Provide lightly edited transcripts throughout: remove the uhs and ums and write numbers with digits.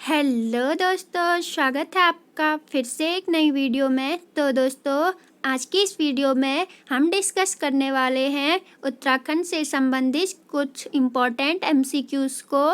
Hello दोस्तों, स्वागत है आपका फिर से एक नई वीडियो में। तो दोस्तों, आज की इस वीडियो में हम डिस्कस करने वाले हैं उत्तराखंड से संबंधित कुछ इम्पोर्टेंट एमसीक्यूज़ को।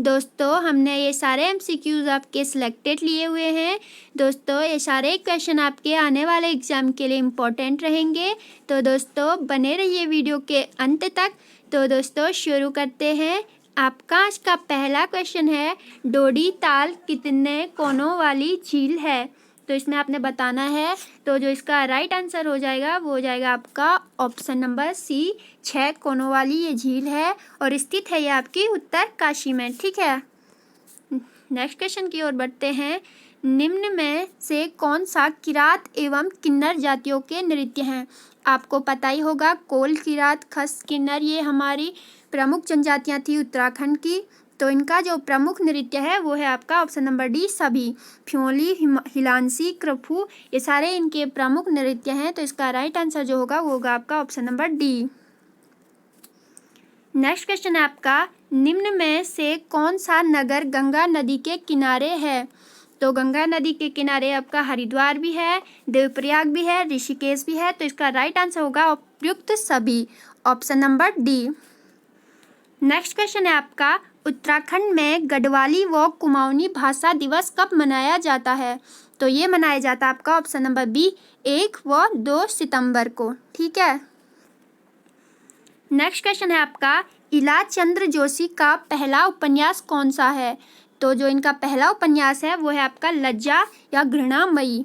दोस्तों, हमने ये सारे एमसीक्यूज़ आपके सिलेक्टेड लिए हुए हैं। दोस्तों, ये सारे क्वेश्चन आपके आने वाले एग्ज़ाम के लिए इम्पोर्टेंट रहेंगे। तो दोस्तों, बने रहिए वीडियो के अंत तक। तो दोस्तों, शुरू करते हैं। आपका आज का पहला क्वेश्चन है, डोडी ताल कितने कोनों वाली झील है? तो इसमें आपने बताना है। तो जो इसका राइट आंसर हो जाएगा वो हो जाएगा आपका ऑप्शन नंबर सी, 6 कोनों वाली ये झील है और स्थित है ये आपकी उत्तरकाशी में। ठीक है, नेक्स्ट क्वेश्चन की ओर बढ़ते हैं। निम्न में से कौन सा किरात एवं किन्नर जातियों के नृत्य हैं? आपको पता ही होगा, कोल, किरात, खस, किन्नर ये हमारी प्रमुख जनजातियां थी उत्तराखंड की। तो इनका जो प्रमुख नृत्य है वो है आपका ऑप्शन नंबर डी, सभी। फ्योली, हिलांसी, क्रफू ये सारे इनके प्रमुख नृत्य हैं। तो इसका राइट आंसर जो होगा वो होगा आपका option number D. Next question है आपका, निम्न में से कौन सा नगर गंगा नदी के किनारे है? तो गंगा नदी के किनारे आपका हरिद्वार भी है, देवप्रयाग भी है, ऋषिकेश भी है। तो इसका राइट आंसर होगा उपयुक्त सभी, option number D. Next question है आपका, उत्तराखंड में गढ़वाली व कुमाऊनी भाषा दिवस कब मनाया जाता है? तो ये मनाया जाता है आपका ऑप्शन नंबर बी, 1 व 2 सितंबर को। ठीक है, नेक्स्ट क्वेश्चन है आपका, इला चंद्र जोशी का पहला उपन्यास कौन सा है? तो जो इनका पहला उपन्यास है वो है आपका लज्जा या घृणामयी।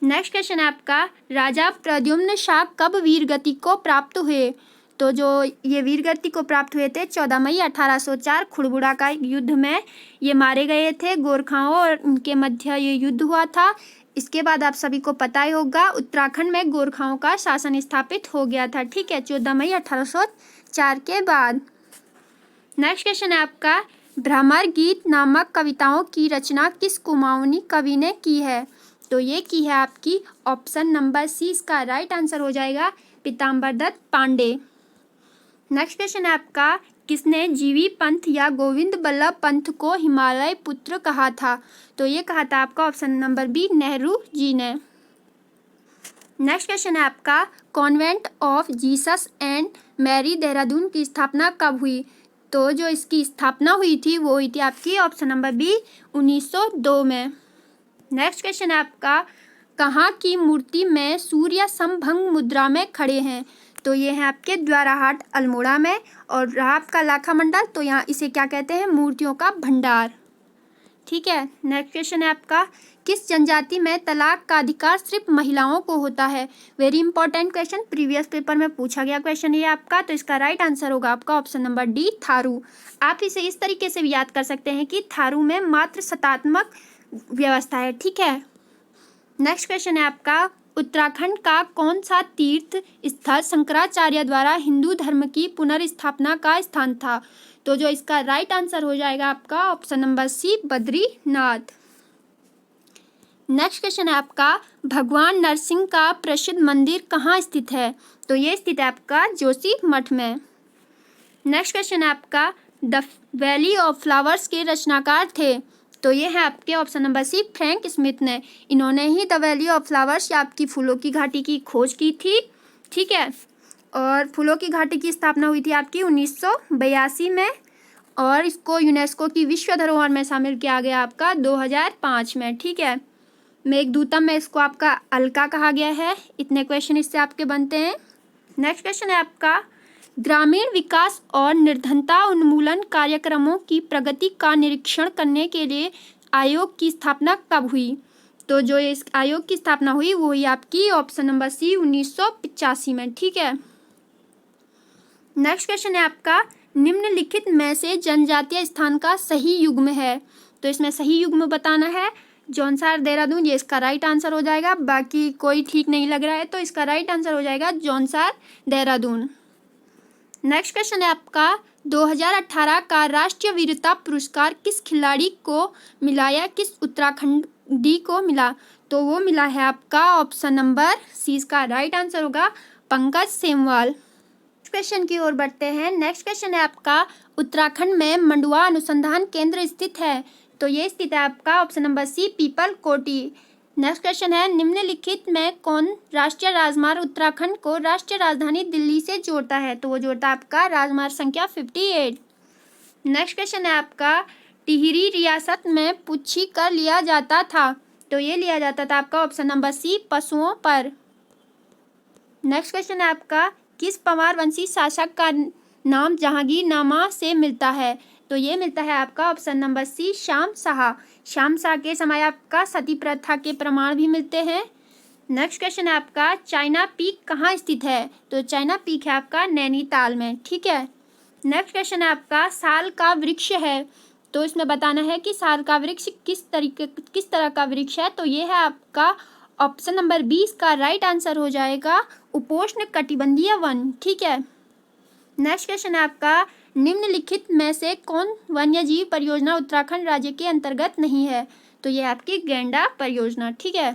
नेक्स्ट क्वेश्चन है आपका, राजा प्रद्युम्न शाह कब वीरगति को प्राप्त हुए? तो जो ये वीरगति को प्राप्त हुए थे 14 मई 1804 खुड़बुड़ा का युद्ध में ये मारे गए थे गोरखाओं और उनके मध्य ये युद्ध हुआ था। इसके बाद आप सभी को पता ही होगा उत्तराखंड में गोरखाओं का शासन स्थापित हो गया था। ठीक है, 14 मई 1804 के बाद। नेक्स्ट क्वेश्चन है आपका, भ्रमर गीत नामक कविताओं की रचना किस कुमाऊनी कवि ने की है? तो ये की है आपकी ऑप्शन नंबर सी, इसका राइट आंसर हो जाएगा पीताम्बर दत्त पांडे। नेक्स्ट क्वेश्चन है आपका, किसने जीवी पंथ या गोविंद बल्लभ पंथ को हिमालय पुत्र कहा था? तो ये कहा था आपका option number B, Nehru ji ने। नेक्स्ट क्वेश्चन है आपका, convent of Jesus and Mary Dehradun की स्थापना कब हुई? तो जो इसकी स्थापना हुई थी वो हुई थी आपकी ऑप्शन नंबर बी, 1902 में। नेक्स्ट क्वेश्चन है आपका, कहाँ की मूर्ति में सूर्य समभंग मुद्रा में खड़े हैं? तो ये है आपके द्वाराहाट अल्मोड़ा में। और रहा आपका लाखा मंडल, तो यहाँ इसे क्या कहते हैं? मूर्तियों का भंडार। ठीक है, नेक्स्ट क्वेश्चन है आपका, किस जनजाति में तलाक का अधिकार सिर्फ महिलाओं को होता है? Very important question, previous paper में पूछा गया क्वेश्चन ये आपका। तो इसका राइट आंसर होगा आपका ऑप्शन नंबर डी, थारू। आप इसे इस तरीके से भी याद कर सकते हैं कि थारू में मात्र शतात्मक व्यवस्था है। ठीक है, नेक्स्ट क्वेश्चन है आपका, उत्तराखंड का कौन सा तीर्थ स्थल शंकराचार्य द्वारा हिंदू धर्म की पुनर्स्थापना का स्थान था? तो जो इसका राइट आंसर हो जाएगा आपका option number C, Badrinath. Next question है आपका, भगवान नरसिंह का प्रसिद्ध मंदिर कहाँ स्थित है? तो ये स्थित है आपका जोशी मठ में। नेक्स्ट क्वेश्चन है आपका, द वैली ऑफ फ्लावर्स के रचनाकार थे? तो ये है आपके option number C, Frank Smith ने। इन्होंने ही द वैली ऑफ फ्लावर्स या आपकी फूलों की घाटी की खोज की थी। ठीक है, और फूलों की घाटी की स्थापना हुई थी आपकी 1982 में और इसको यूनेस्को की विश्व धरोहर में शामिल किया गया आपका 2005 में। ठीक है, मेघदूतम में इसको आपका अलका कहा गया है। इतने क्वेश्चन इससे आपके बनते हैं। नेक्स्ट क्वेश्चन है आपका, ग्रामीण विकास और निर्धनता उन्मूलन कार्यक्रमों की प्रगति का निरीक्षण करने के लिए आयोग की स्थापना कब हुई? तो जो इस आयोग की स्थापना हुई वो हुई आपकी ऑप्शन नंबर सी, 1985 में। ठीक है, नेक्स्ट क्वेश्चन है आपका, निम्नलिखित में से जनजातीय स्थान का सही युग्म है? तो इसमें सही युग्म बताना है। जौनसार, देहरादून, ये इसका राइट आंसर हो जाएगा। बाकी कोई ठीक नहीं लग रहा है तो इसका राइट आंसर हो जाएगा जौनसार, देहरादून। नेक्स्ट क्वेश्चन है आपका, 2018 का राष्ट्रीय वीरता पुरस्कार किस खिलाड़ी को मिला या किस उत्तराखंडी को मिला? तो वो मिला है आपका ऑप्शन नंबर सी, इसका राइट आंसर होगा पंकज सेमवाल। क्वेश्चन की ओर बढ़ते हैं। नेक्स्ट क्वेश्चन है आपका, उत्तराखंड में मंडुआ अनुसंधान केंद्र स्थित है। तो ये स्थित है आपका ऑप्शन नंबर सी, पीपल कोटी। नेक्स्ट क्वेश्चन है, निम्नलिखित में कौन राष्ट्रीय राजमार्ग उत्तराखंड को राष्ट्रीय राजधानी दिल्ली से जोड़ता है? तो वो जोड़ता है आपका राजमार्ग संख्या 58। नेक्स्ट क्वेश्चन है आपका, टिहरी रियासत में पुच्छी कर लिया जाता था। तो ये लिया जाता था आपका ऑप्शन नंबर सी, पशुओं पर। नेक्स्ट क्वेश्चन है आपका, किस पंवार वंशी शासक का नाम जहांगीरनामा से मिलता है? तो ये मिलता है आपका option number C, Shyam Shah. Shyam Shah के समय आपका सती प्रथा के प्रमाण भी मिलते हैं। नेक्स्ट क्वेश्चन है आपका, चाइना पीक कहाँ स्थित है? तो चाइना पीक है आपका नैनीताल में। ठीक है। नेक्स्ट क्वेश्चन है आपका, साल का वृक्ष है। तो इसमें बताना है कि साल का वृक्ष किस तरह का वृक्ष है। तो ये है आपका ऑप्शन नंबर 20 का राइट आंसर हो जाएगा उपोष्ण कटिबंधीय वन। ठीक है। नेक्स्ट क्वेश्चन है आपका, निम्नलिखित में से कौन वन्यजीव परियोजना उत्तराखंड राज्य के अंतर्गत नहीं है? तो ये आपकी गैंडा परियोजना। ठीक है।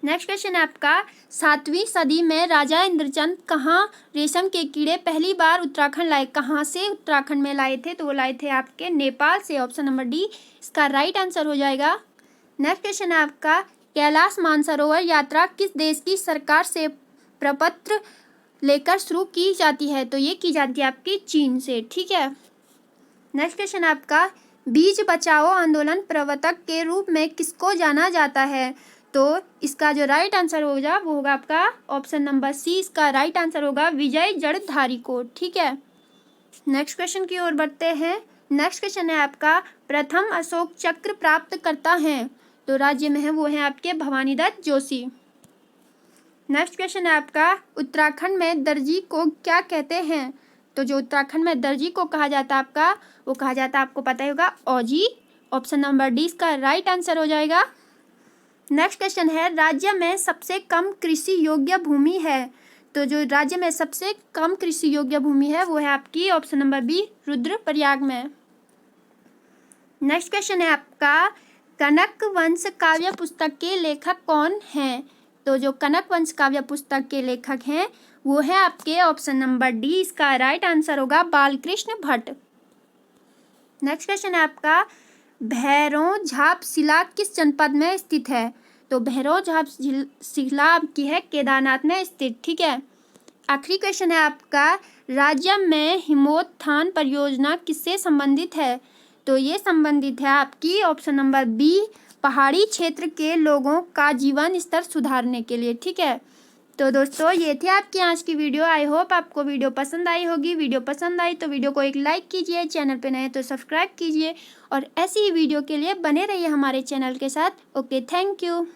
नेक्स्ट क्वेश्चन है आपका, 7वीं सदी में राजा इंद्रचंद कहाँ रेशम के कीड़े पहली बार उत्तराखंड लाए? कहाँ से उत्तराखंड में लाए थे? तो वो लाए थे आपके नेपाल से। ऑप्शन नंबर डी इसका राइट आंसर हो जाएगा। नेक्स्ट क्वेश्चन है आपका, कैलाश मानसरोवर यात्रा किस देश की सरकार से प्रपत्र लेकर शुरू की जाती है? तो ये की जाती है आपकी चीन से। ठीक है। नेक्स्ट क्वेश्चन है आपका, बीज बचाओ आंदोलन प्रवर्तक के रूप में किसको जाना जाता है? तो इसका जो राइट आंसर होगा वो होगा आपका ऑप्शन नंबर सी, इसका राइट आंसर होगा विजय जड़धारी को। ठीक है। नेक्स्ट क्वेश्चन की ओर बढ़ते हैं। नेक्स्ट क्वेश्चन है आपका, प्रथम अशोक चक्र प्राप्त करता है। तो राज्य में है वो है आपके भवानी दत्त जोशी। नेक्स्ट क्वेश्चन है आपका, उत्तराखंड में दर्जी को क्या कहते हैं? तो जो उत्तराखंड में दर्जी को कहा जाता है आपका, वो कहा जाता है, आपको पता ही होगा, औजी। ऑप्शन नंबर डी इसका राइट आंसर हो जाएगा। नेक्स्ट क्वेश्चन है, राज्य में सबसे कम कृषि योग्य भूमि है। तो जो राज्य में सबसे कम कृषि योग्य भूमि है वो है आपकी ऑप्शन नंबर बी, रुद्रप्रयाग में। नेक्स्ट क्वेश्चन है आपका, कनक वंश काव्य पुस्तक के लेखक कौन हैं? तो जो कनक वंश काव्य पुस्तक के लेखक हैं वो है आपके ऑप्शन नंबर डी, इसका राइट आंसर होगा बालकृष्ण भट्ट। नेक्स्ट क्वेश्चन है आपका, भैरों झाप शिला किस जनपद में स्थित है? तो भैरों झाप शिला आपकी है केदारनाथ में स्थित। ठीक है। आखिरी क्वेश्चन है आपका, राज्य में हिमोत्थान परियोजना किससे संबंधित है? तो ये संबंधित है आपकी ऑप्शन नंबर बी, पहाड़ी क्षेत्र के लोगों का जीवन स्तर सुधारने के लिए। ठीक है। तो दोस्तों ये थी आपकी आज की वीडियो। आई होप आपको वीडियो पसंद आई होगी। वीडियो पसंद आई तो वीडियो को एक लाइक कीजिए, चैनल पे नए तो सब्सक्राइब कीजिए और ऐसी ही वीडियो के लिए बने रहिए हमारे चैनल के साथ। Okay, thank you.